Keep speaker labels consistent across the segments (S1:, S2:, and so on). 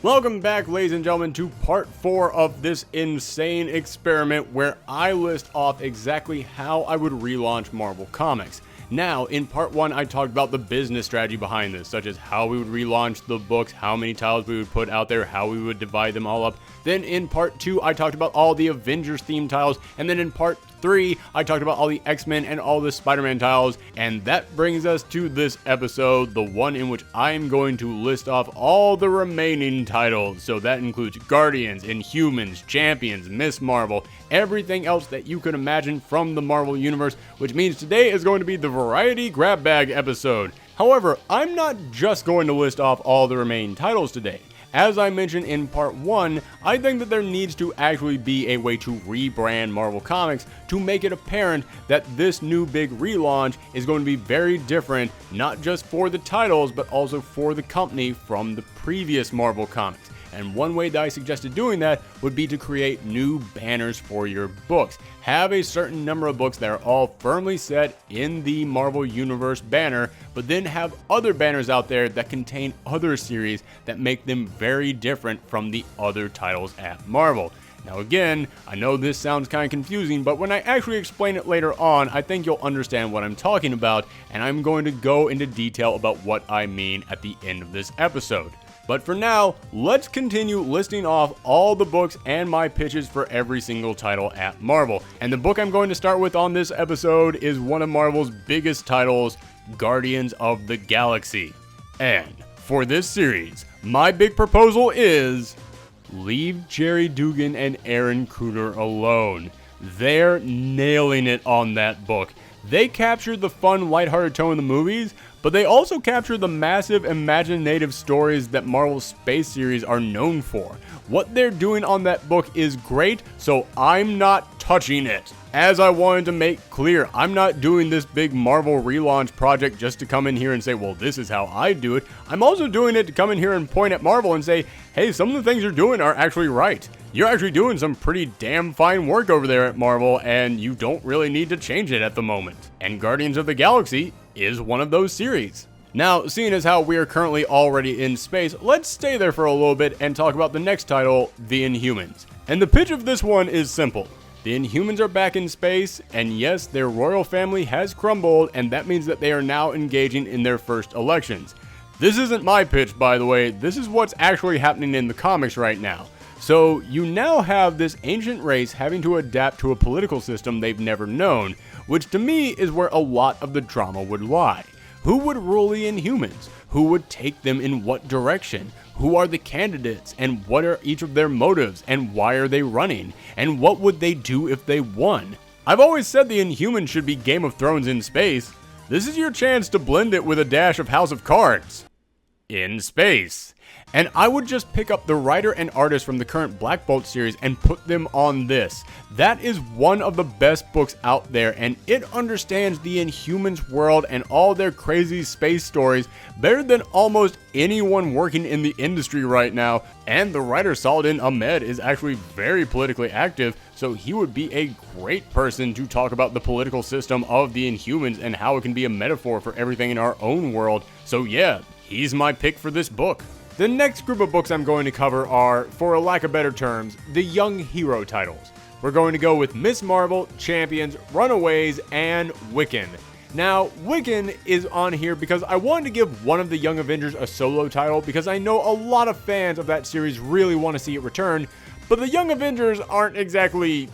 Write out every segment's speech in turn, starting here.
S1: Welcome back, ladies and gentlemen, to part 4 of this insane experiment where I list off exactly how I would relaunch Marvel Comics. Now, in part 1, I talked about the business strategy behind this, such as how we would relaunch the books, how many titles we would put out there, how we would divide them all up. Then in part 2, I talked about all the Avengers themed titles, and then in part 3, I talked about all the X-Men and all the Spider-Man titles, and that brings us to this episode, the one in which I am going to list off all the remaining titles. So that includes Guardians, Inhumans, Champions, Miss Marvel, everything else that you could imagine from the Marvel Universe, which means today is going to be the Variety Grab Bag episode. However, I'm not just going to list off all the remaining titles today. As I mentioned in part 1, I think that there needs to actually be a way to rebrand Marvel Comics to make it apparent that this new big relaunch is going to be very different, not just for the titles, but also for the company from the previous Marvel Comics. And one way that I suggested doing that would be to create new banners for your books. Have a certain number of books that are all firmly set in the Marvel Universe banner, but then have other banners out there that contain other series that make them very different from the other titles at Marvel. Now again, I know this sounds kind of confusing, but when I actually explain it later on, I think you'll understand what I'm talking about, and I'm going to go into detail about what I mean at the end of this episode. But for now, let's continue listing off all the books and my pitches for every single title at Marvel. And the book I'm going to start with on this episode is one of Marvel's biggest titles, Guardians of the Galaxy. And for this series, my big proposal is leave Jerry Dugan and Aaron Kuder alone. They're nailing it on that book. They captured the fun, lighthearted tone of the movies, but they also capture the massive imaginative stories that Marvel's space series are known for. What they're doing on that book is great, so I'm not touching it. As I wanted to make clear, I'm not doing this big Marvel relaunch project just to come in here and say, well, this is how I do it. I'm also doing it to come in here and point at Marvel and say, hey, some of the things you're doing are actually right. You're actually doing some pretty damn fine work over there at Marvel, and you don't really need to change it at the moment. And Guardians of the Galaxy is one of those series. Now, seeing as how we are currently already in space, let's stay there for a little bit and talk about the next title, The Inhumans. And the pitch of this one is simple. The Inhumans are back in space, and yes, their royal family has crumbled, and that means that they are now engaging in their first elections. This isn't my pitch, by the way. This is what's actually happening in the comics right now. So you now have this ancient race having to adapt to a political system they've never known, which to me is where a lot of the drama would lie. Who would rule the Inhumans? Who would take them in what direction? Who are the candidates, and what are each of their motives, and why are they running? And what would they do if they won? I've always said the Inhumans should be Game of Thrones in space. This is your chance to blend it with a dash of House of Cards. In space. And I would just pick up the writer and artist from the current Black Bolt series and put them on this. That is one of the best books out there, and it understands the Inhumans world and all their crazy space stories better than almost anyone working in the industry right now. And the writer Saladin Ahmed is actually very politically active, so he would be a great person to talk about the political system of the Inhumans and how it can be a metaphor for everything in our own world. So yeah, he's my pick for this book. The next group of books I'm going to cover are, for a lack of better terms, the young hero titles. We're going to go with Miss Marvel, Champions, Runaways, and Wiccan. Now, Wiccan is on here because I wanted to give one of the Young Avengers a solo title because I know a lot of fans of that series really want to see it return, but the Young Avengers aren't exactly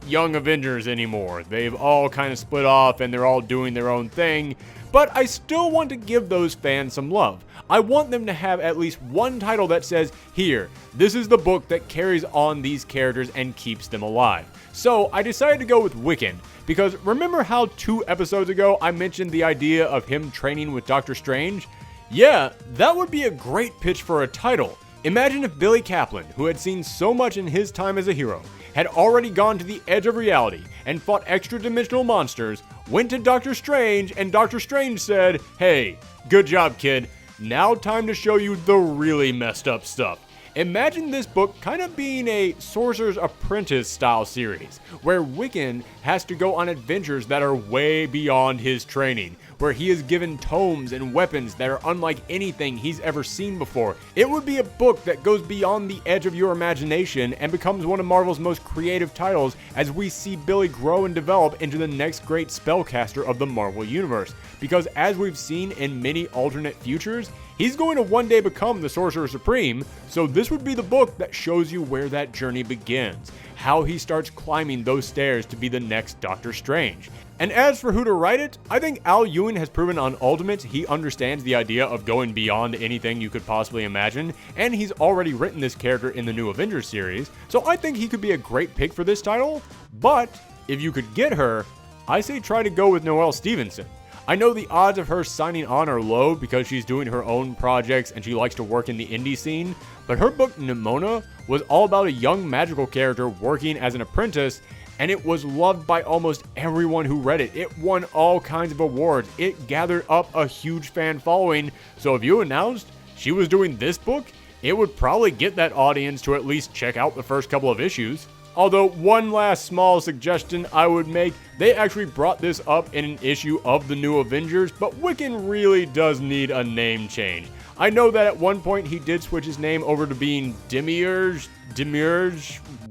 S1: Young Avengers anymore. They've all kind of split off and they're all doing their own thing. But I still want to give those fans some love. I want them to have at least one title that says, here, this is the book that carries on these characters and keeps them alive. So I decided to go with Wiccan, because remember how 2 episodes ago I mentioned the idea of him training with Doctor Strange? Yeah, that would be a great pitch for a title. Imagine if Billy Kaplan, who had seen so much in his time as a hero, had already gone to the edge of reality and fought extra-dimensional monsters, went to Doctor Strange, and Doctor Strange said, hey, good job, kid. Now time to show you the really messed up stuff. Imagine this book kind of being a Sorcerer's Apprentice style series, where Wiccan has to go on adventures that are way beyond his training, where he is given tomes and weapons that are unlike anything he's ever seen before. It would be a book that goes beyond the edge of your imagination and becomes one of Marvel's most creative titles as we see Billy grow and develop into the next great spellcaster of the Marvel Universe. Because as we've seen in many alternate futures, he's going to one day become the Sorcerer Supreme, so this would be the book that shows you where that journey begins, how he starts climbing those stairs to be the next Doctor Strange. And as for who to write it, I think Al Ewing has proven on Ultimates he understands the idea of going beyond anything you could possibly imagine, and he's already written this character in the new Avengers series, so I think he could be a great pick for this title. But if you could get her, I say try to go with Noelle Stevenson. I know the odds of her signing on are low because she's doing her own projects and she likes to work in the indie scene, but her book Nimona was all about a young magical character working as an apprentice, and it was loved by almost everyone who read it. It won all kinds of awards. It gathered up a huge fan following, so if you announced she was doing this book, it would probably get that audience to at least check out the first couple of issues. Although one last small suggestion I would make, they actually brought this up in an issue of the New Avengers, but Wiccan really does need a name change. I know that at one point he did switch his name over to being Demiurge,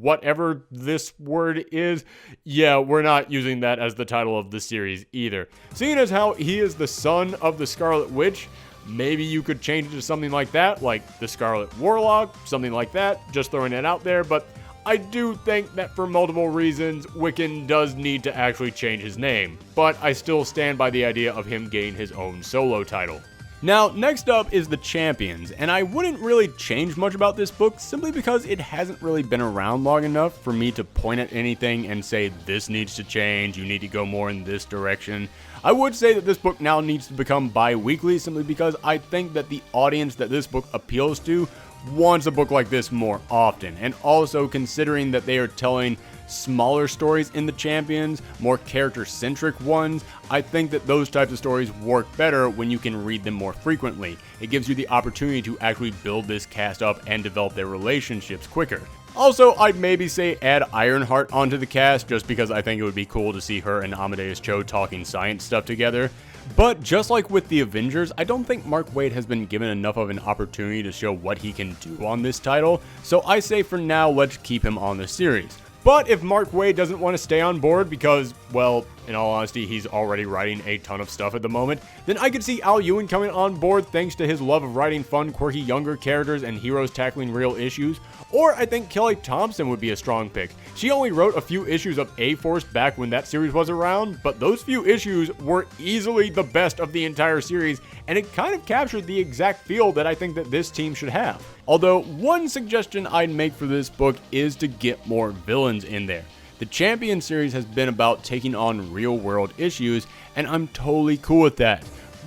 S1: whatever this word is. Yeah, we're not using that as the title of the series either. Seeing as how he is the son of the Scarlet Witch, maybe you could change it to something like that, like the Scarlet Warlock, something like that, just throwing it out there, but I do think that for multiple reasons, Wiccan does need to actually change his name, but I still stand by the idea of him getting his own solo title. Now, next up is The Champions, and I wouldn't really change much about this book simply because it hasn't really been around long enough for me to point at anything and say this needs to change, you need to go more in this direction. I would say that this book now needs to become bi-weekly simply because I think that the audience that this book appeals to wants a book like this more often, and also considering that they are telling smaller stories in The Champions, more character-centric ones, I think that those types of stories work better when you can read them more frequently. It gives you the opportunity to actually build this cast up and develop their relationships quicker. Also, I'd maybe say add Ironheart onto the cast just because I think it would be cool to see her and Amadeus Cho talking science stuff together. But just like with the Avengers, I don't think Mark Waid has been given enough of an opportunity to show what he can do on this title, so I say for now let's keep him on the series. But if Mark Waid doesn't want to stay on board because, well, in all honesty, he's already writing a ton of stuff at the moment, then I could see Al Ewing coming on board thanks to his love of writing fun, quirky, younger characters and heroes tackling real issues. Or I think Kelly Thompson would be a strong pick. She only wrote a few issues of A-Force back when that series was around, but those few issues were easily the best of the entire series, and it kind of captured the exact feel that I think that this team should have. Although, one suggestion I'd make for this book is to get more villains in there. The Champion series has been about taking on real-world issues, and I'm totally cool with that.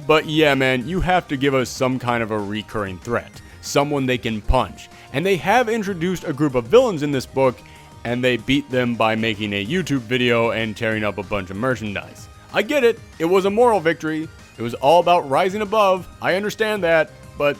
S1: But yeah, man, you have to give us some kind of a recurring threat, someone they can punch. And they have introduced a group of villains in this book, and they beat them by making a YouTube video and tearing up a bunch of merchandise. I get it, it was a moral victory, it was all about rising above, I understand that, but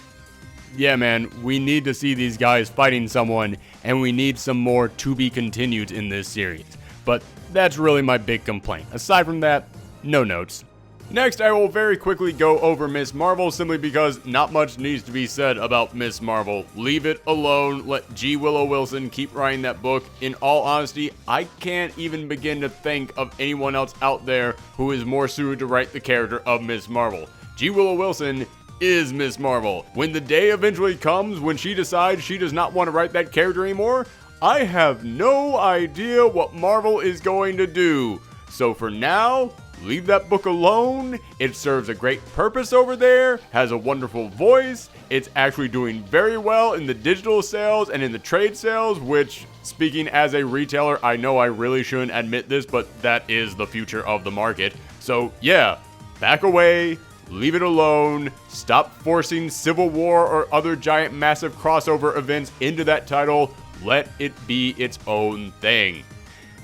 S1: yeah, man, we need to see these guys fighting someone, and we need some more to be continued in this series. But that's really my big complaint. Aside from that, no notes. Next, I will very quickly go over Ms. Marvel simply because not much needs to be said about Ms. Marvel. Leave it alone. Let G. Willow Wilson keep writing that book. In all honesty, I can't even begin to think of anyone else out there who is more suited to write the character of Ms. Marvel. G. Willow Wilson is Ms. Marvel. When the day eventually comes when she decides she does not want to write that character anymore, I have no idea what Marvel is going to do. So for now, leave that book alone. It serves a great purpose over there, has a wonderful voice, it's actually doing very well in the digital sales and in the trade sales, which, speaking as a retailer, I know I really shouldn't admit this, but that is the future of the market. So yeah, back away, leave it alone, stop forcing Civil War or other giant massive crossover events into that title, let it be its own thing.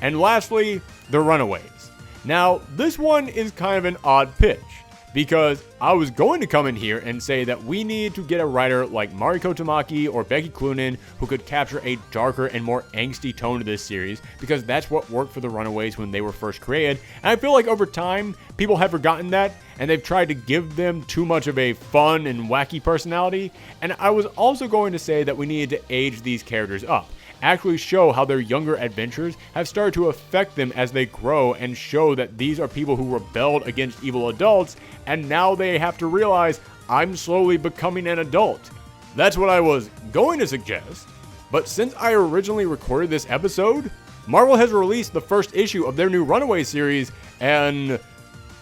S1: And lastly, the Runaways. Now, this one is kind of an odd pitch, because I was going to come in here and say that we need to get a writer like Mariko Tamaki or Becky Cloonan who could capture a darker and more angsty tone to this series, because that's what worked for the Runaways when they were first created. And I feel like over time, people have forgotten that, and they've tried to give them too much of a fun and wacky personality. And I was also going to say that we needed to age these characters up, actually show how their younger adventures have started to affect them as they grow, and show that these are people who rebelled against evil adults, and now they have to realize, I'm slowly becoming an adult. That's what I was going to suggest, but since I originally recorded this episode, Marvel has released the first issue of their new Runaway series, and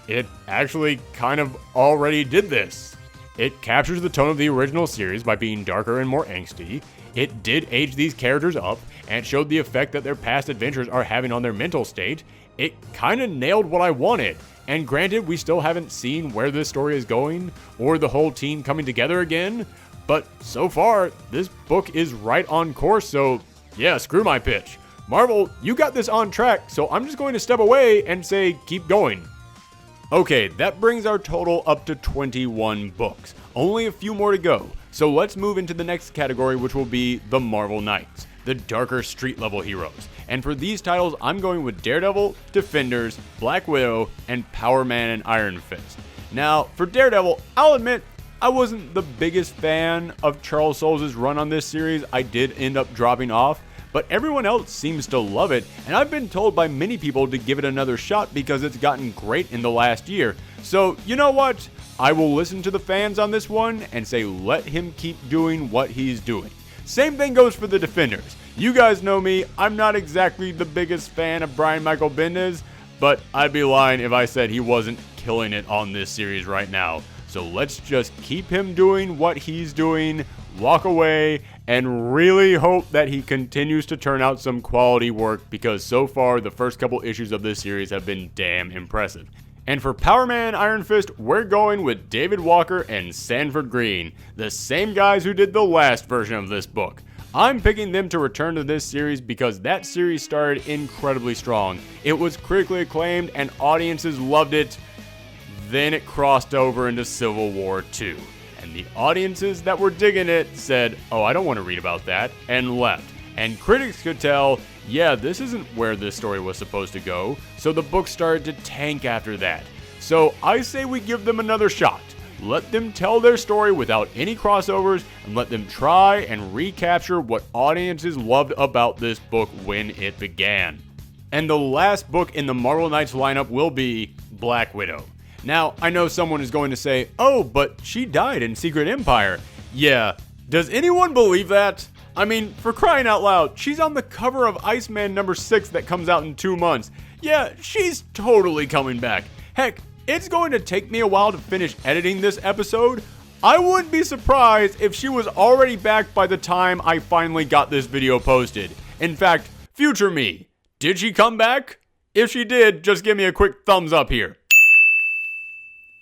S1: it actually kind of already did this. It captures the tone of the original series by being darker and more angsty. It did age these characters up, and showed the effect that their past adventures are having on their mental state. It kind of nailed what I wanted. And granted, we still haven't seen where this story is going, or the whole team coming together again, but so far, this book is right on course, so yeah, screw my pitch. Marvel, you got this on track, so I'm just going to step away and say keep going. Okay, that brings our total up to 21 books. Only a few more to go. So let's move into the next category, which will be the Marvel Knights, the darker street level heroes. And for these titles, I'm going with Daredevil, Defenders, Black Widow, and Power Man and Iron Fist. Now, for Daredevil, I'll admit, I wasn't the biggest fan of Charles Soule's run on this series. I did end up dropping off, but everyone else seems to love it, and I've been told by many people to give it another shot because it's gotten great in the last year. So, you know what? I will listen to the fans on this one and say let him keep doing what he's doing. Same thing goes for the Defenders. You guys know me, I'm not exactly the biggest fan of Brian Michael Bendis, but I'd be lying if I said he wasn't killing it on this series right now. So let's just keep him doing what he's doing, walk away, and really hope that he continues to turn out some quality work, because so far the first couple issues of this series have been damn impressive. And for Power Man Iron Fist, we're going with David Walker and Sanford Green, the same guys who did the last version of this book. I'm picking them to return to this series because that series started incredibly strong. It was critically acclaimed and audiences loved it. Then it crossed over into Civil War II. And the audiences that were digging it said, oh, I don't want to read about that, and left. And critics could tell, yeah, this isn't where this story was supposed to go, so the book started to tank after that. So I say we give them another shot. Let them tell their story without any crossovers, and let them try and recapture what audiences loved about this book when it began. And the last book in the Marvel Knights lineup will be Black Widow. Now, I know someone is going to say, oh, but she died in Secret Empire. Yeah, does anyone believe that? I mean, for crying out loud, she's on the cover of Iceman #6 that comes out in 2 months. Yeah, she's totally coming back. Heck, it's going to take me a while to finish editing this episode. I wouldn't be surprised if she was already back by the time I finally got this video posted. In fact, future me, did she come back? If she did, just give me a quick thumbs up here.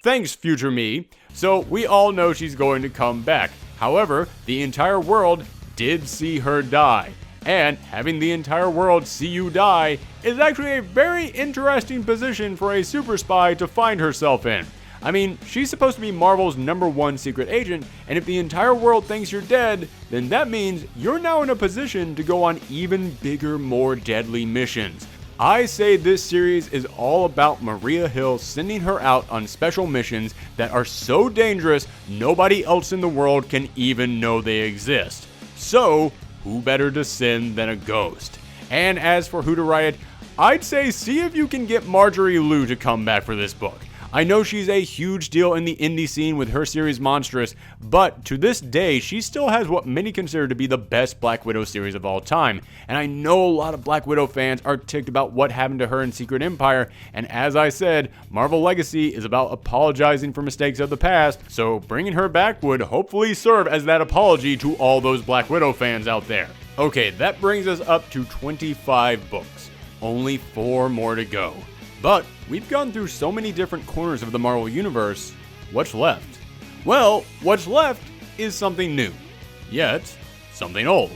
S1: Thanks, future me. So we all know she's going to come back. However, the entire world did see her die. And having the entire world see you die is actually a very interesting position for a super spy to find herself in. I mean, she's supposed to be Marvel's #1 secret agent, and if the entire world thinks you're dead, then that means you're now in a position to go on even bigger, more deadly missions. I say this series is all about Maria Hill sending her out on special missions that are so dangerous nobody else in the world can even know they exist. So, who better to send than a ghost? And as for who to write it, I'd say see if you can get Marjorie Liu to come back for this book. I know she's a huge deal in the indie scene with her series Monstrous, but to this day, she still has what many consider to be the best Black Widow series of all time. And I know a lot of Black Widow fans are ticked about what happened to her in Secret Empire, and as I said, Marvel Legacy is about apologizing for mistakes of the past, so bringing her back would hopefully serve as that apology to all those Black Widow fans out there. Okay, that brings us up to 25 books. Only 4 more to go. But we've gone through so many different corners of the Marvel Universe, what's left? Well, what's left is something new, yet something old.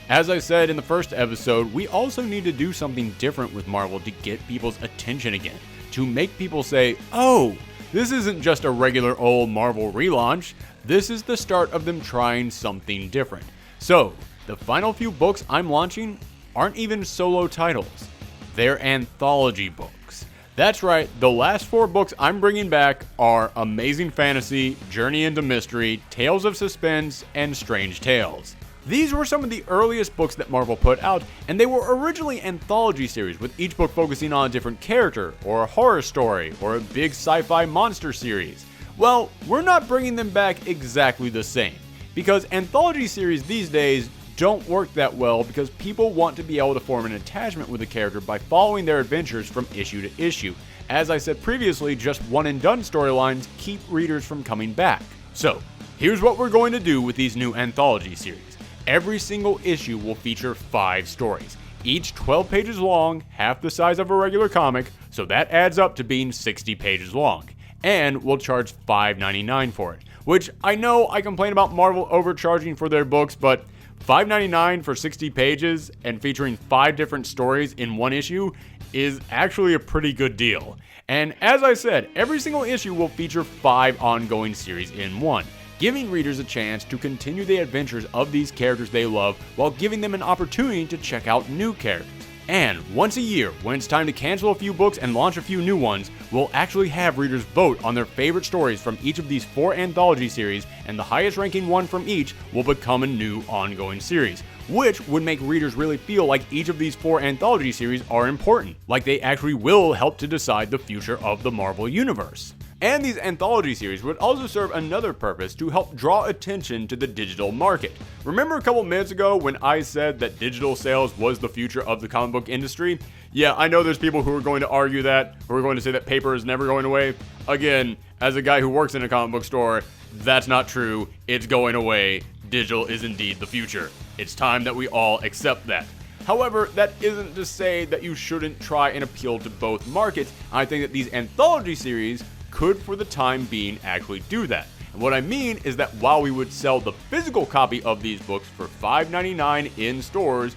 S1: As I said in the first episode, we also need to do something different with Marvel to get people's attention again, to make people say, oh, This isn't just a regular old Marvel relaunch, this is the start of them trying something different. So, the final few books I'm launching aren't even solo titles, they're anthology books. That's right, the last 4 books I'm bringing back are Amazing Fantasy, Journey into Mystery, Tales of Suspense, and Strange Tales. These were some of the earliest books that Marvel put out, and they were originally anthology series, with each book focusing on a different character, or a horror story, or a big sci-fi monster series. Well, we're not bringing them back exactly the same, because anthology series these days don't work that well because people want to be able to form an attachment with a character by following their adventures from issue to issue. As I said previously, just one and done storylines keep readers from coming back. So, here's what we're going to do with these new anthology series. Every single issue will feature 5 stories, each 12 pages long, half the size of a regular comic, so that adds up to being 60 pages long. And we'll charge $5.99 for it, which I know I complain about Marvel overcharging for their books, but $5.99 for 60 pages and featuring 5 different stories in one issue is actually a pretty good deal. And as I said, every single issue will feature 5 ongoing series in one, giving readers a chance to continue the adventures of these characters they love while giving them an opportunity to check out new characters. And once a year, when it's time to cancel a few books and launch a few new ones, we'll actually have readers vote on their favorite stories from each of these 4 anthology series, and the highest ranking one from each will become a new ongoing series, which would make readers really feel like each of these 4 anthology series are important, like they actually will help to decide the future of the Marvel Universe. And these anthology series would also serve another purpose to help draw attention to the digital market. Remember a couple minutes ago when I said that digital sales was the future of the comic book industry? Yeah, I know there's people who are going to argue that, who are going to say that paper is never going away. Again, as a guy who works in a comic book store, that's not true. It's going away. Digital is indeed the future. It's time that we all accept that. However, that isn't to say that you shouldn't try and appeal to both markets. I think that these anthology series could for the time being actually do that. And what I mean is that while we would sell the physical copy of these books for $5.99 in stores,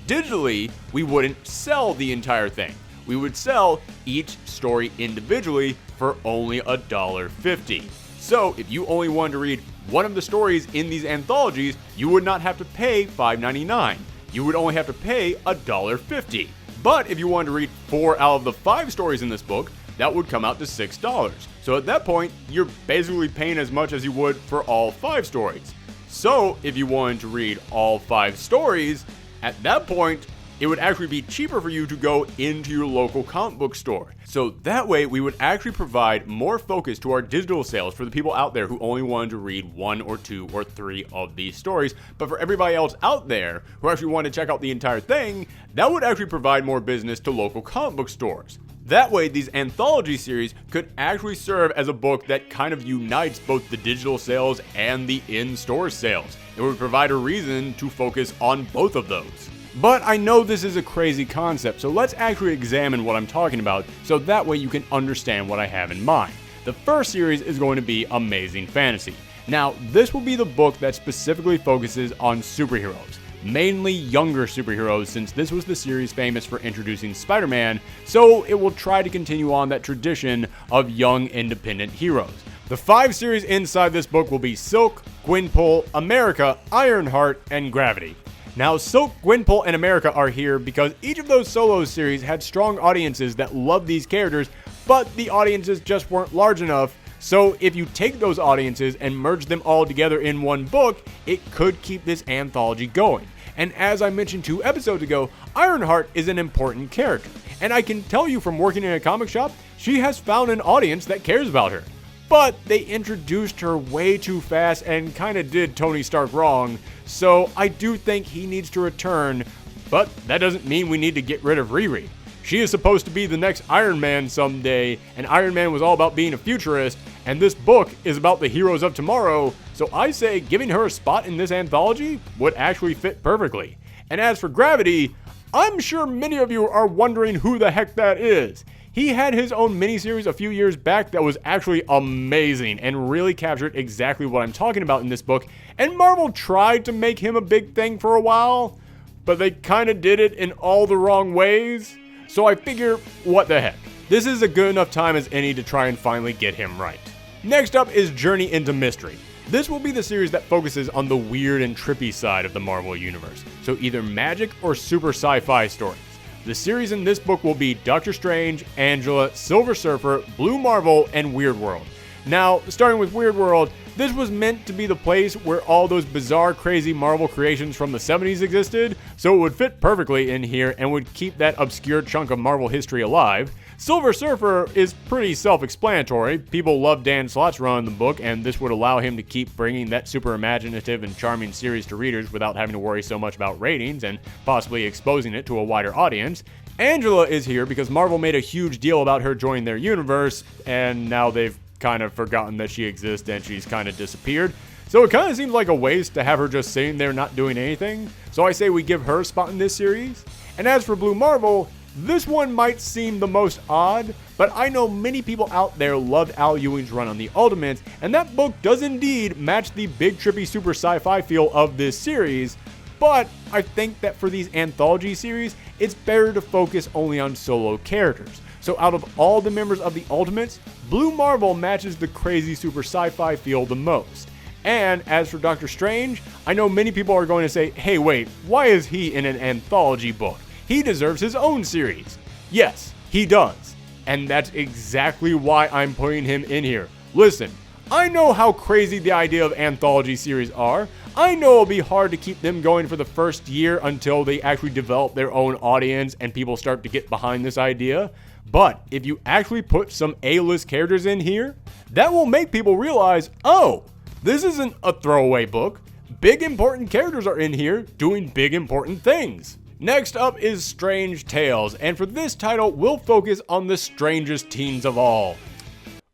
S1: digitally we wouldn't sell the entire thing. We would sell each story individually for only $1.50. So if you only wanted to read one of the stories in these anthologies, you would not have to pay $5.99. You would only have to pay $1.50. But if you wanted to read 4 out of the 5 stories in this book, that would come out to $6. So at that point, you're basically paying as much as you would for all 5 stories. So if you wanted to read all 5 stories, at that point, it would actually be cheaper for you to go into your local comic book store. So that way, we would actually provide more focus to our digital sales for the people out there who only wanted to read 1 or 2 or 3 of these stories. But for everybody else out there who actually wanted to check out the entire thing, that would actually provide more business to local comic book stores. That way, these anthology series could actually serve as a book that kind of unites both the digital sales and the in-store sales. It would provide a reason to focus on both of those. But I know this is a crazy concept, so let's actually examine what I'm talking about so that way you can understand what I have in mind. The first series is going to be Amazing Fantasy. Now, this will be the book that specifically focuses on superheroes. Mainly younger superheroes, since this was the series famous for introducing Spider-Man, so it will try to continue on that tradition of young independent heroes. The 5 series inside this book will be Silk, Gwenpool, America, Ironheart, and Gravity. Now, Silk, Gwenpool, and America are here because each of those solo series had strong audiences that loved these characters, but the audiences just weren't large enough. So if you take those audiences and merge them all together in one book, it could keep this anthology going. And as I mentioned 2 episodes ago, Ironheart is an important character. And I can tell you from working in a comic shop, she has found an audience that cares about her. But they introduced her way too fast and kinda did Tony Stark wrong, so I do think he needs to return, but that doesn't mean we need to get rid of Riri. She is supposed to be the next Iron Man someday, and Iron Man was all about being a futurist, and this book is about the heroes of tomorrow, so I say giving her a spot in this anthology would actually fit perfectly. And as for Gravity, I'm sure many of you are wondering who the heck that is. He had his own miniseries a few years back that was actually amazing and really captured exactly what I'm talking about in this book, and Marvel tried to make him a big thing for a while, but they kinda did it in all the wrong ways. So I figure, what the heck? this is a good enough time as any to try and finally get him right. Next up is Journey into Mystery. This will be the series that focuses on the weird and trippy side of the Marvel Universe, so either magic or super sci-fi stories. The series in this book will be Doctor Strange, Angela, Silver Surfer, Blue Marvel, and Weird World. Now, starting with Weird World, this was meant to be the place where all those bizarre, crazy Marvel creations from the 70s existed, so it would fit perfectly in here and would keep that obscure chunk of Marvel history alive. Silver Surfer is pretty self-explanatory. People love Dan Slott's run in the book, and this would allow him to keep bringing that super imaginative and charming series to readers without having to worry so much about ratings and possibly exposing it to a wider audience. Angela is here because Marvel made a huge deal about her joining their universe, and now they've kind of forgotten that she exists and she's kind of disappeared. So it kind of seems like a waste to have her just sitting there not doing anything. So I say we give her a spot in this series. And as for Blue Marvel, this one might seem the most odd, but I know many people out there loved Al Ewing's run on the Ultimates, and that book does indeed match the big trippy super sci-fi feel of this series. But I think that for these anthology series, it's better to focus only on solo characters. So out of all the members of the Ultimates, Blue Marvel matches the crazy super sci-fi feel the most. And as for Doctor Strange, I know many people are going to say, hey wait, why is he in an anthology book? He deserves his own series. Yes, he does. And that's exactly why I'm putting him in here. Listen, I know how crazy the idea of anthology series are. I know it'll be hard to keep them going for the first year until they actually develop their own audience and people start to get behind this idea. But if you actually put some A-list characters in here, that will make people realize, oh, this isn't a throwaway book. Big important characters are in here doing big important things. Next up is Strange Tales, and for this title, we'll focus on the strangest teens of all.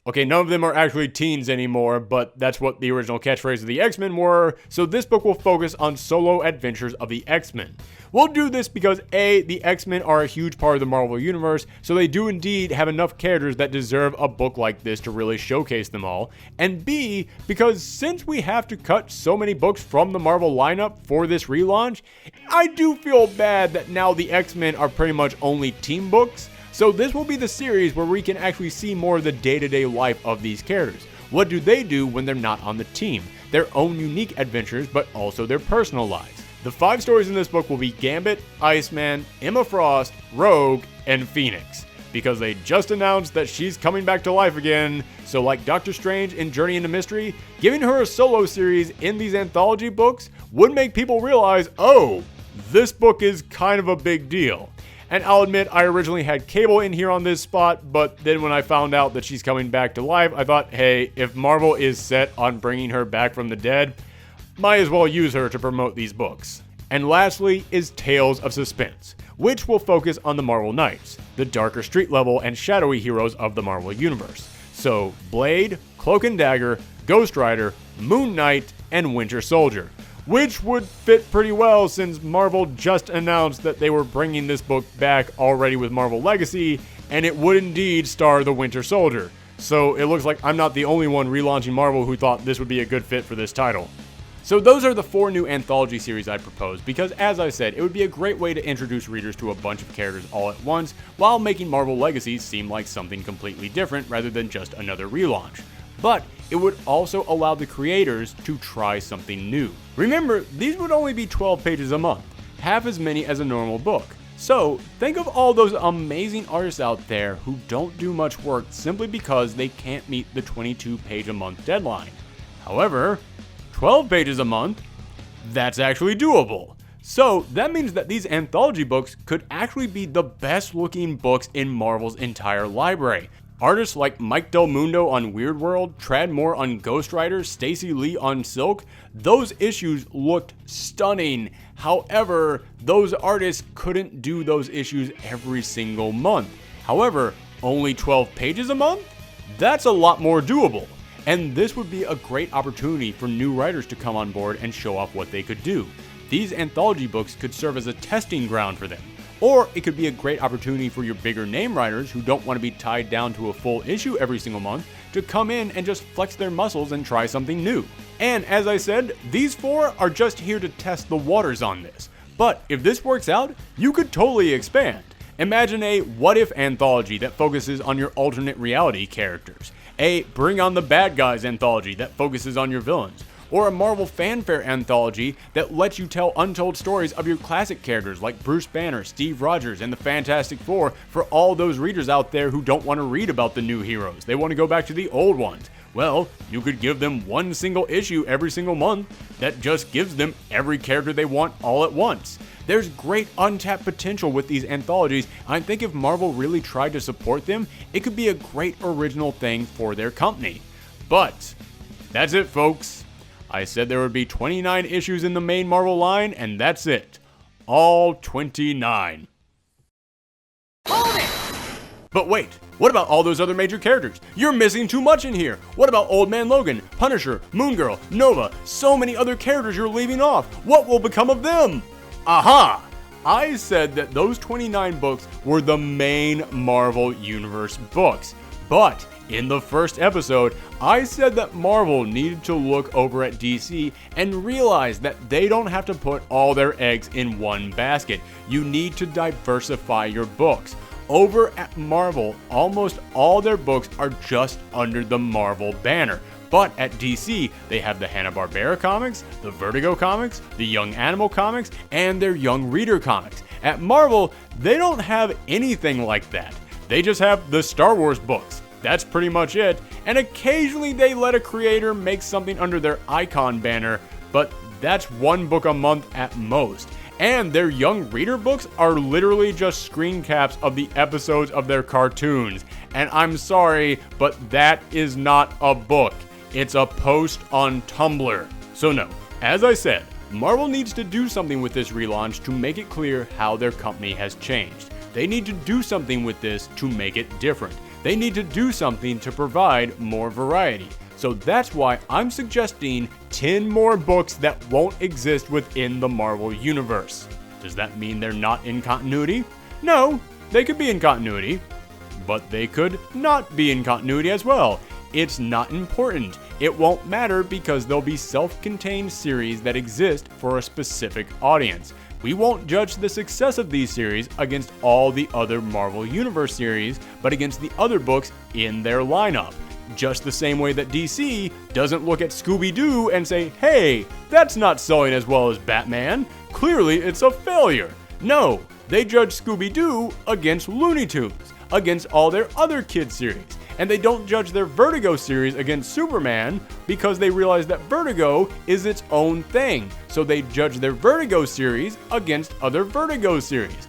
S1: Okay, none of them are actually teens anymore, but that's what the original catchphrase of the X-Men were, so this book will focus on solo adventures of the X-Men. We'll do this because A, the X-Men are a huge part of the Marvel Universe, so they do indeed have enough characters that deserve a book like this to really showcase them all, and B, because since we have to cut so many books from the Marvel lineup for this relaunch, I do feel bad that now the X-Men are pretty much only team books. So this will be the series where we can actually see more of the day-to-day life of these characters. What do they do when they're not on the team? Their own unique adventures, but also their personal lives. The 5 stories in this book will be Gambit, Iceman, Emma Frost, Rogue, and Phoenix. Because they just announced that she's coming back to life again, so like Doctor Strange in Journey into Mystery, giving her a solo series in these anthology books would make people realize, oh, this book is kind of a big deal. And I'll admit, I originally had Cable in here on this spot, but then when I found out that she's coming back to life, I thought, hey, if Marvel is set on bringing her back from the dead, might as well use her to promote these books. And lastly is Tales of Suspense, which will focus on the Marvel Knights, the darker street level and shadowy heroes of the Marvel Universe. So Blade, Cloak and Dagger, Ghost Rider, Moon Knight, and Winter Soldier. Which would fit pretty well since Marvel just announced that they were bringing this book back already with Marvel Legacy, and it would indeed star the Winter Soldier. So it looks like I'm not the only one relaunching Marvel who thought this would be a good fit for this title. So those are the 4 new anthology series I proposed because, as I said, it would be a great way to introduce readers to a bunch of characters all at once while making Marvel Legacy seem like something completely different rather than just another relaunch. But it would also allow the creators to try something new. Remember, these would only be 12 pages a month, half as many as a normal book. So think of all those amazing artists out there who don't do much work simply because they can't meet the 22-page a month deadline. However, 12 pages a month, that's actually doable. So that means that these anthology books could actually be the best looking books in Marvel's entire library. Artists like Mike Del Mundo on Weird World, Tradd Moore on Ghost Rider, Stacey Lee on Silk, those issues looked stunning. However, those artists couldn't do those issues every single month. However, only 12 pages a month? That's a lot more doable. And this would be a great opportunity for new writers to come on board and show off what they could do. These anthology books could serve as a testing ground for them. Or it could be a great opportunity for your bigger name writers who don't want to be tied down to a full issue every single month to come in and just flex their muscles and try something new. And as I said, these 4 are just here to test the waters on this. But if this works out, you could totally expand. Imagine a what-if anthology that focuses on your alternate reality characters, a Bring on the Bad Guys anthology that focuses on your villains, or a Marvel fanfare anthology that lets you tell untold stories of your classic characters like Bruce Banner, Steve Rogers, and the Fantastic Four for all those readers out there who don't want to read about the new heroes. They want to go back to the old ones. Well, you could give them one single issue every single month that just gives them every character they want all at once. There's great untapped potential with these anthologies. I think if Marvel really tried to support them, it could be a great original thing for their company. But that's it, folks. I said there would be 29 issues in the main Marvel line, and that's it. All 29.
S2: Hold it!
S1: But wait, what about all those other major characters? You're missing too much in here. What about Old Man Logan, Punisher, Moon Girl, Nova? So many other characters you're leaving off. What will become of them? Aha! I said that those 29 books were the main Marvel Universe books. But in the first episode, I said that Marvel needed to look over at DC and realize that they don't have to put all their eggs in one basket. You need to diversify your books. Over at Marvel, almost all their books are just under the Marvel banner. But at DC, they have the Hanna-Barbera comics, the Vertigo comics, the Young Animal comics, and their Young Reader comics. At Marvel, they don't have anything like that. They just have the Star Wars books. That's pretty much it. And occasionally they let a creator make something under their Icon banner, but that's one book a month at most. And their Young Reader books are literally just screen caps of the episodes of their cartoons. And I'm sorry, but that is not a book. It's a post on Tumblr. So no, as I said, Marvel needs to do something with this relaunch to make it clear how their company has changed. They need to do something with this to make it different. They need to do something to provide more variety. So that's why I'm suggesting 10 more books that won't exist within the Marvel Universe. Does that mean they're not in continuity? No, they could be in continuity, but they could not be in continuity as well. It's not important. It won't matter because they'll be self-contained series that exist for a specific audience. We won't judge the success of these series against all the other Marvel Universe series, but against the other books in their lineup. Just the same way that DC doesn't look at Scooby-Doo and say, hey, that's not selling as well as Batman. Clearly it's a failure. No, they judge Scooby-Doo against Looney Tunes, against all their other kid series. And they don't judge their Vertigo series against Superman because they realize that Vertigo is its own thing. So they judge their Vertigo series against other Vertigo series.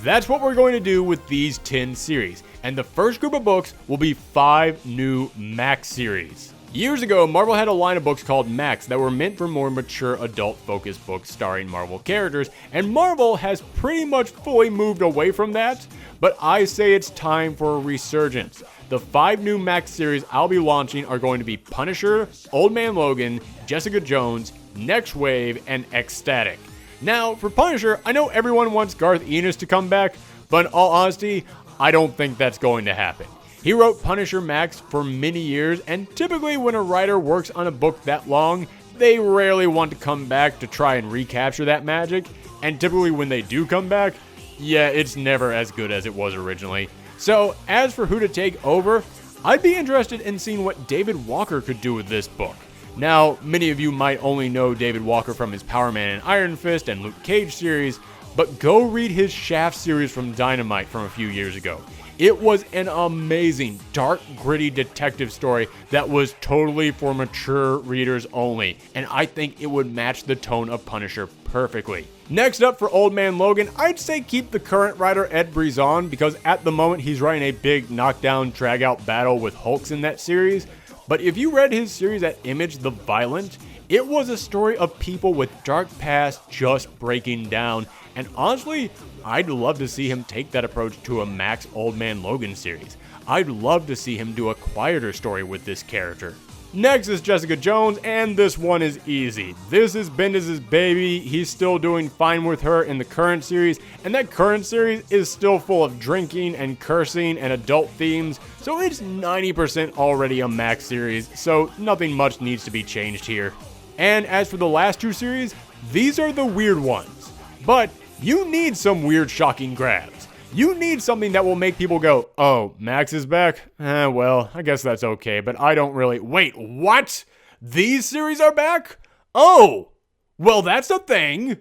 S1: That's what we're going to do with these 10 series. And the first group of books will be 5 new Max series. Years ago, Marvel had a line of books called Max that were meant for more mature adult-focused books starring Marvel characters, and Marvel has pretty much fully moved away from that, but I say it's time for a resurgence. The 5 new Max series I'll be launching are going to be Punisher, Old Man Logan, Jessica Jones, Next Wave, and Ecstatic. Now, for Punisher, I know everyone wants Garth Ennis to come back, but in all honesty, I don't think that's going to happen. He wrote Punisher Max for many years, and typically when a writer works on a book that long, they rarely want to come back to try and recapture that magic, and typically when they do come back, yeah, it's never as good as it was originally. So, as for who to take over, I'd be interested in seeing what David Walker could do with this book. Now, many of you might only know David Walker from his Power Man and Iron Fist and Luke Cage series, but go read his Shaft series from Dynamite from a few years ago. It was an amazing, dark, gritty detective story that was totally for mature readers only, and I think it would match the tone of Punisher perfectly. Next up for Old Man Logan, I'd say keep the current writer Ed Brisson, because at the moment he's writing a big knockdown, drag-out battle with Hulks in that series. But if you read his series at Image the Violent, it was a story of people with dark past just breaking down, and honestly, I'd love to see him take that approach to a Max Old Man Logan series. I'd love to see him do a quieter story with this character. Next is Jessica Jones, and this one is easy. This is Bendis' baby. He's still doing fine with her in the current series, and that current series is still full of drinking and cursing and adult themes, so it's 90% already a Max series, so nothing much needs to be changed here. And as for the last 2 series, these are the weird ones. But you need some weird, shocking grabs. You need something that will make people go, oh, Max is back? Well, I guess that's okay, but I don't really... Wait, what? These series are back? Oh, well, that's a thing.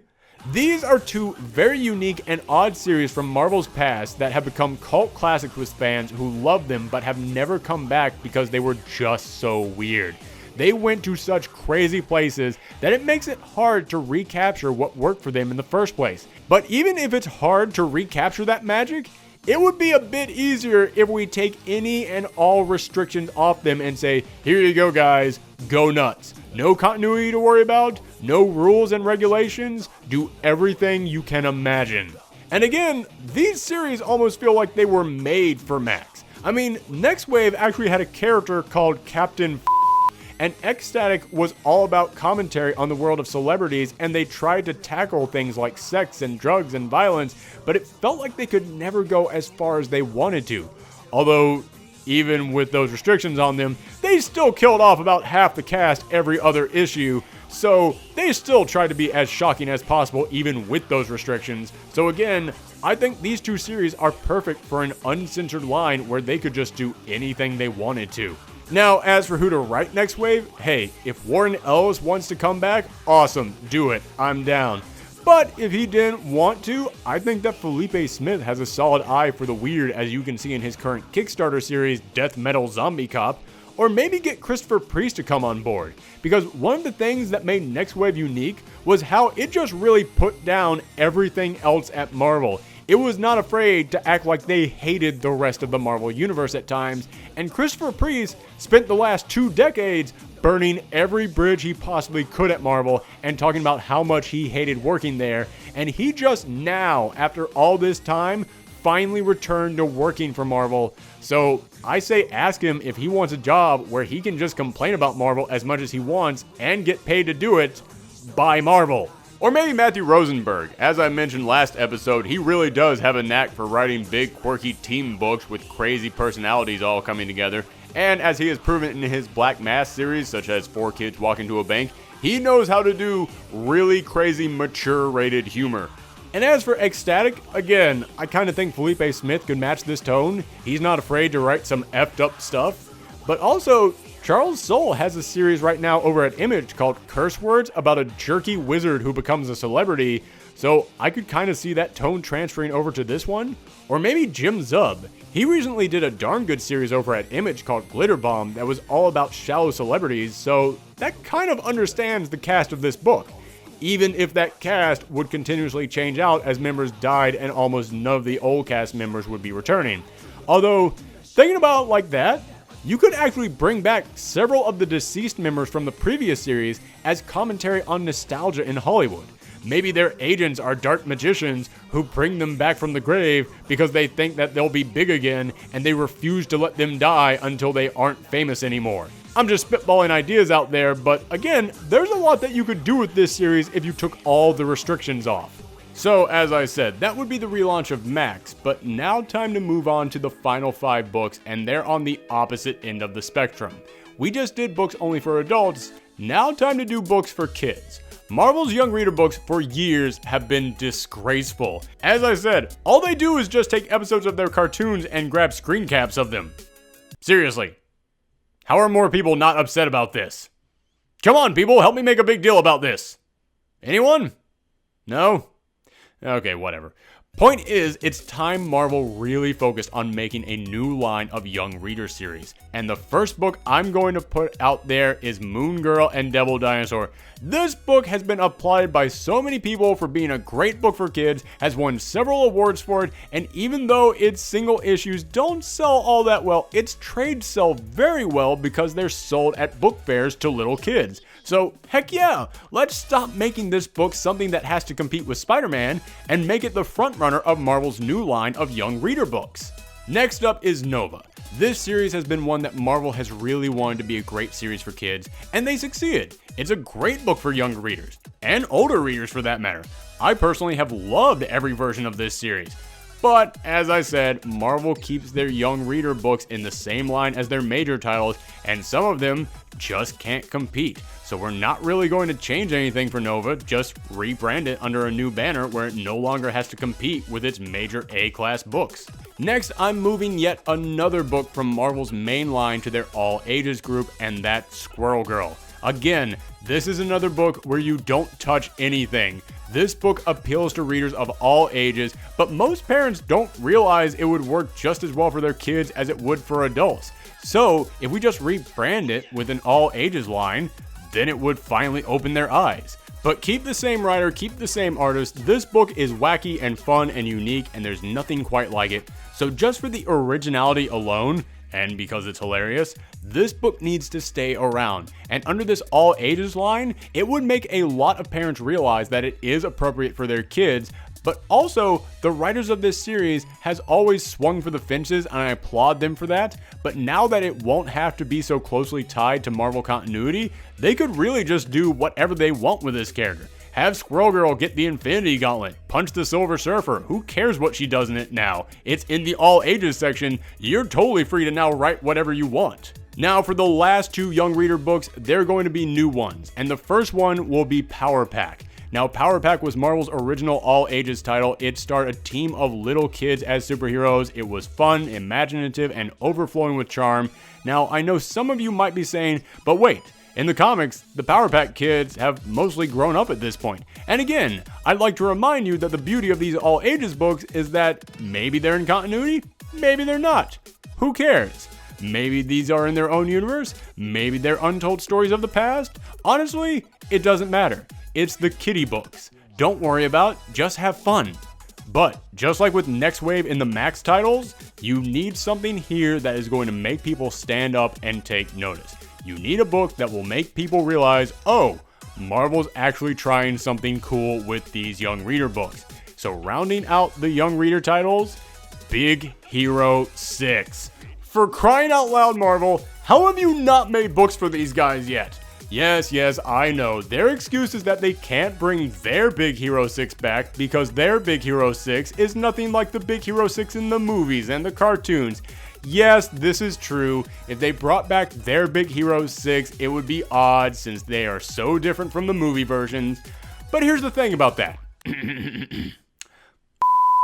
S1: These are two very unique and odd series from Marvel's past that have become cult classics with fans who love them but have never come back because they were just so weird. They went to such crazy places that it makes it hard to recapture what worked for them in the first place. But even if it's hard to recapture that magic, it would be a bit easier if we take any and all restrictions off them and say, here you go guys, go nuts. No continuity to worry about, no rules and regulations, do everything you can imagine. And again, these series almost feel like they were made for Max. I mean, Next Wave actually had a character called Captain and Ecstatic was all about commentary on the world of celebrities, and they tried to tackle things like sex and drugs and violence, but it felt like they could never go as far as they wanted to. Although, even with those restrictions on them, they still killed off about half the cast every other issue, so they still tried to be as shocking as possible even with those restrictions. So again, I think these two series are perfect for an uncensored line where they could just do anything they wanted to. Now, as for who to write Next Wave, hey, if Warren Ellis wants to come back, awesome, do it, I'm down. But if he didn't want to, I think that Felipe Smith has a solid eye for the weird, as you can see in his current Kickstarter series, Death Metal Zombie Cop, or maybe get Christopher Priest to come on board. Because one of the things that made Next Wave unique was how it just really put down everything else at Marvel. It was not afraid to act like they hated the rest of the Marvel Universe at times, and Christopher Priest spent the last 2 decades burning every bridge he possibly could at Marvel and talking about how much he hated working there, and he just now, after all this time, finally returned to working for Marvel. So I say ask him if he wants a job where he can just complain about Marvel as much as he wants and get paid to do it by Marvel. Or maybe Matthew Rosenberg. As I mentioned last episode, he really does have a knack for writing big, quirky team books with crazy personalities all coming together. And as he has proven in his Black Mass series, such as 4 Kids Walk Into a Bank, he knows how to do really crazy, mature-rated humor. And as for Ecstatic, again, I kind of think Felipe Smith could match this tone. He's not afraid to write some effed up stuff. But also, Charles Soule has a series right now over at Image called Curse Words about a jerky wizard who becomes a celebrity, so I could kind of see that tone transferring over to this one. Or maybe Jim Zub. He recently did a darn good series over at Image called Glitter Bomb that was all about shallow celebrities, so that kind of understands the cast of this book. Even if that cast would continuously change out as members died and almost none of the old cast members would be returning. Although, thinking about it like that, you could actually bring back several of the deceased members from the previous series as commentary on nostalgia in Hollywood. Maybe their agents are dark magicians who bring them back from the grave because they think that they'll be big again and they refuse to let them die until they aren't famous anymore. I'm just spitballing ideas out there, but again, there's a lot that you could do with this series if you took all the restrictions off. So, as I said, that would be the relaunch of Max, but now time to move on to the final 5 books, and they're on the opposite end of the spectrum. We just did books only for adults, now time to do books for kids. Marvel's young reader books for years have been disgraceful. As I said, all they do is just take episodes of their cartoons and grab screen caps of them. Seriously. How are more people not upset about this? Come on, people, help me make a big deal about this. Anyone? No? Okay, whatever. Point is, it's time Marvel really focused on making a new line of young reader series. And the first book I'm going to put out there is Moon Girl and Devil Dinosaur. This book has been applauded by so many people for being a great book for kids, has won several awards for it, and even though its single issues don't sell all that well, its trades sell very well because they're sold at book fairs to little kids. So, heck yeah, let's stop making this book something that has to compete with Spider-Man and make it the frontrunner of Marvel's new line of young reader books. Next up is Nova. This series has been one that Marvel has really wanted to be a great series for kids, and they succeeded. It's a great book for younger readers, and older readers for that matter. I personally have loved every version of this series. But, as I said, Marvel keeps their young reader books in the same line as their major titles, and some of them just can't compete. so we're not really going to change anything for Nova, just rebrand it under a new banner where it no longer has to compete with its major A-class books. Next, I'm moving yet another book from Marvel's main line to their all ages group, and that's Squirrel Girl. Again, this is another book where you don't touch anything. This book appeals to readers of all ages, but most parents don't realize it would work just as well for their kids as it would for adults. So, if we just rebrand it with an all ages line, then it would finally open their eyes. But keep the same writer, keep the same artist. This book is wacky and fun and unique, and there's nothing quite like it. So just for the originality alone, and because it's hilarious, this book needs to stay around. And under this all ages line, it would make a lot of parents realize that it is appropriate for their kids. But also, the writers of this series has always swung for the fences, and I applaud them for that. But now that it won't have to be so closely tied to Marvel continuity, they could really just do whatever they want with this character. Have Squirrel Girl get the Infinity Gauntlet, punch the Silver Surfer, who cares what she does in it now? It's in the all ages section, you're totally free to now write whatever you want. Now for the last two young reader books, they're going to be new ones, and the first one will be Power Pack. Now, Power Pack was Marvel's original all-ages title. It starred a team of little kids as superheroes. It was fun, imaginative, and overflowing with charm. Now, I know some of you might be saying, but wait, in the comics, the Power Pack kids have mostly grown up at this point. And again, I'd like to remind you that the beauty of these all-ages books is that maybe they're in continuity, maybe they're not. Who cares? Maybe these are in their own universe, maybe they're untold stories of the past. Honestly, it doesn't matter. It's the kiddie books. Don't worry about, just have fun. But just like with Next Wave in the Max titles, you need something here that is going to make people stand up and take notice. You need a book that will make people realize, oh, Marvel's actually trying something cool with these young reader books. So rounding out the young reader titles, Big Hero 6. For crying out loud, Marvel, how have you not made books for these guys yet? Yes, I know. Their excuse is that they can't bring their Big Hero 6 back because their Big Hero 6 is nothing like the Big Hero 6 in the movies and the cartoons. Yes, this is true. If they brought back their Big Hero 6, it would be odd since they are so different from the movie versions. But here's the thing about that.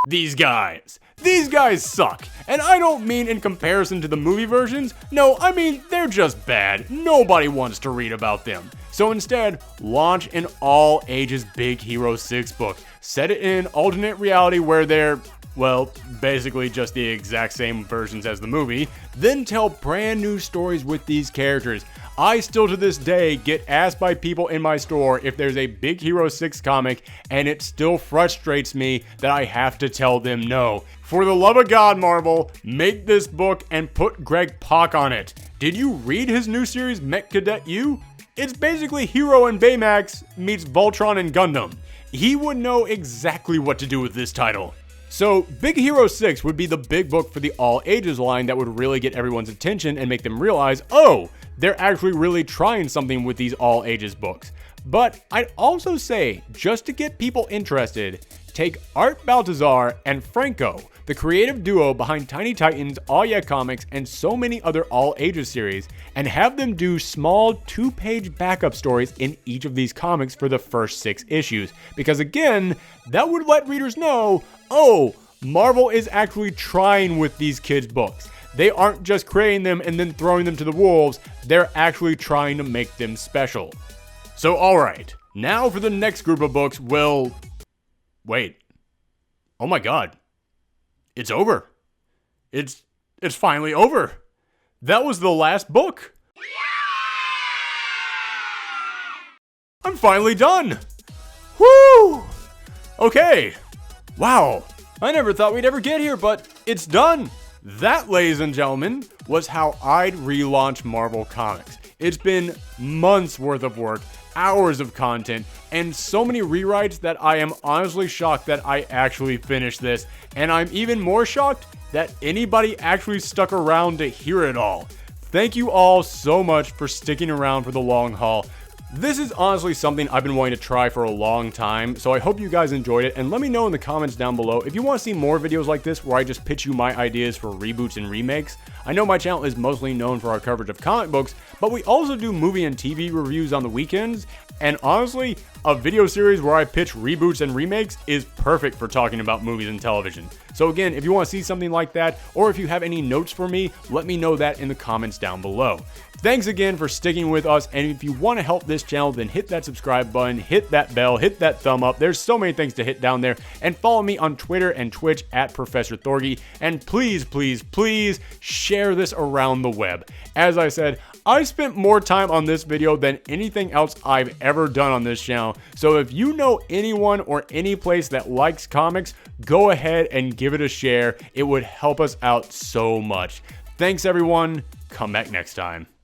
S1: These guys suck. And I don't mean in comparison to the movie versions. No, I mean they're just bad. Nobody wants to read about them. So instead, launch an all ages Big Hero 6 book. Set it in an alternate reality where they're, well, basically just the exact same versions as the movie. Then tell brand new stories with these characters. I still to this day get asked by people in my store if there's a Big Hero 6 comic, and it still frustrates me that I have to tell them no. For the love of God, Marvel, make this book and put Greg Pak on it. Did you read his new series, Mech Cadet U? It's basically Hero and Baymax meets Voltron and Gundam. He would know exactly what to do with this title. So, Big Hero 6 would be the big book for the all ages line that would really get everyone's attention and make them realize, oh, they're actually really trying something with these all ages books. But I'd also say, just to get people interested, take Art Baltazar and Franco, the creative duo behind Tiny Titans, All Yeah Comics, and so many other all ages series, and have them do small 2-page backup stories in each of these comics for the first 6 issues. Because again, that would let readers know, oh, Marvel is actually trying with these kids' books. They aren't just creating them and then throwing them to the wolves, they're actually trying to make them special. So alright, now for the next group of books, wait. Oh my god. It's over. It's finally over. That was the last book. I'm finally done. Woo! Okay. Wow. I never thought we'd ever get here, but it's done. That, ladies and gentlemen, was how I'd relaunch Marvel Comics. It's been months worth of work, hours of content, and so many rewrites that I am honestly shocked that I actually finished this, and I'm even more shocked that anybody actually stuck around to hear it all. Thank you all so much for sticking around for the long haul. This is honestly something I've been wanting to try for a long time, so I hope you guys enjoyed it, and let me know in the comments down below if you want to see more videos like this where I just pitch you my ideas for reboots and remakes. I know my channel is mostly known for our coverage of comic books, but we also do movie and TV reviews on the weekends, and honestly, a video series where I pitch reboots and remakes is perfect for talking about movies and television. So again, if you want to see something like that, or if you have any notes for me, let me know that in the comments down below. Thanks again for sticking with us, and if you want to help this channel, then hit that subscribe button, hit that bell, hit that thumb up. There's so many things to hit down there, and follow me on Twitter and Twitch at Professor Thorgy, and please, please, please share this around the web. As I said, I spent more time on this video than anything else I've ever done on this channel, so if you know anyone or any place that likes comics, go ahead and give it a share. It would help us out so much. Thanks everyone, come back next time.